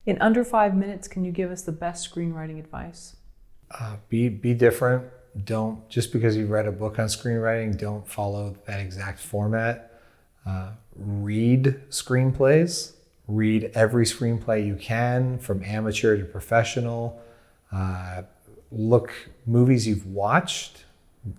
In under 5 minutes, can you give us the best screenwriting advice? Be different. Don't, just because you read a book on screenwriting, don't follow that exact format. Read screenplays. Read every screenplay you can, from amateur to professional. Look movies you've watched,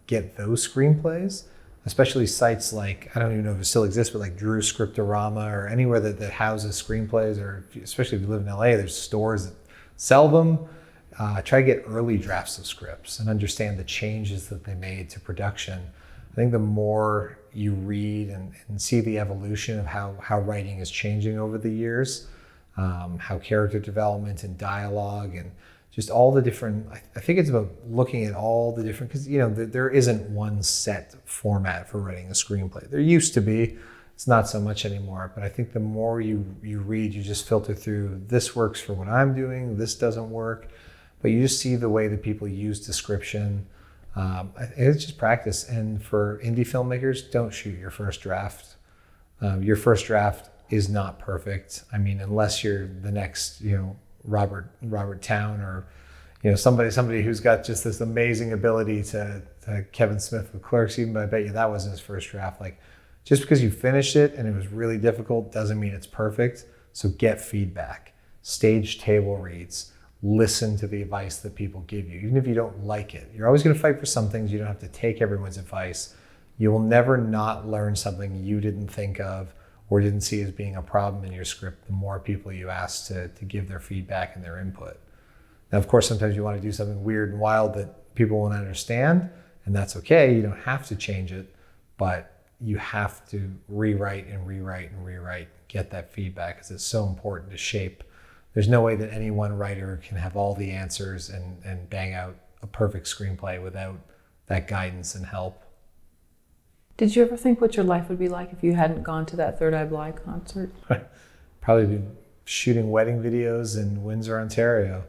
get those screenplays, especially sites like, I don't even know if it still exists, but like Drew Scriptorama or anywhere that houses screenplays, or especially if you live in LA, there's stores that sell them. Try to get early drafts of scripts and understand the changes that they made to production. I think the more you read and see the evolution of how writing is changing over the years, how character development and dialogue and just all the different, I think it's about looking at all the different, because there isn't one set format for writing a screenplay. There used to be, it's not so much anymore, but I think the more you read, you just filter through, this works for what I'm doing, this doesn't work, but you just see the way that people use description. It's just practice. And for indie filmmakers, don't shoot your first draft. Your first draft is not perfect. I mean, unless you're the next, Robert Town, or somebody who's got just this amazing ability to Kevin Smith with Clerks. Even, but I bet you that wasn't his first draft. Like, just because you finished it and it was really difficult doesn't mean it's perfect. So get feedback, stage table reads, listen to the advice that people give you, even if you don't like it. You're always going to fight for some things. You don't have to take everyone's advice. You will never not learn something you didn't think of or didn't see as being a problem in your script the more people you ask to give their feedback and their input. Now, of course, sometimes you want to do something weird and wild that people won't understand, and that's okay. You don't have to change it, but you have to rewrite and rewrite and rewrite, get that feedback, because it's so important to shape. There's no way that any one writer can have all the answers and bang out a perfect screenplay without that guidance and help. Did you ever think what your life would be like if you hadn't gone to that Third Eye Blind concert? Probably be shooting wedding videos in Windsor, Ontario.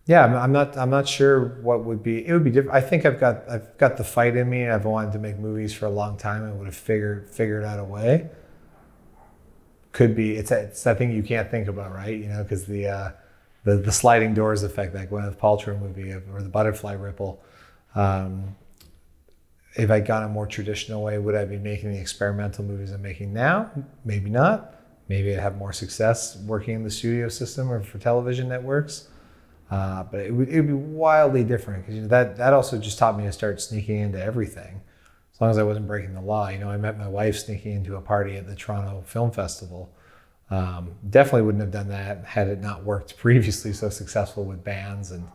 Yeah, I'm not sure what would be. It would be different. I think I've got the fight in me. I've wanted to make movies for a long time. I would have figured out a way. Could be. It's that thing you can't think about, right? Because the sliding doors effect, that Gwyneth Paltrow movie, or the butterfly ripple. If I'd gone a more traditional way, would I be making the experimental movies I'm making now? Maybe not. Maybe I'd have more success working in the studio system or for television networks. But it would be wildly different, because that also just taught me to start sneaking into everything, as long as I wasn't breaking the law. I met my wife sneaking into a party at the Toronto Film Festival. Definitely wouldn't have done that had it not worked previously so successful with bands. And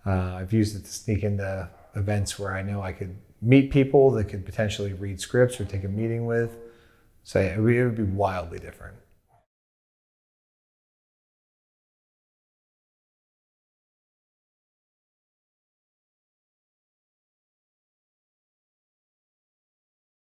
I've used it to sneak into events where I know I could meet people that could potentially read scripts or take a meeting with. So it would be wildly different.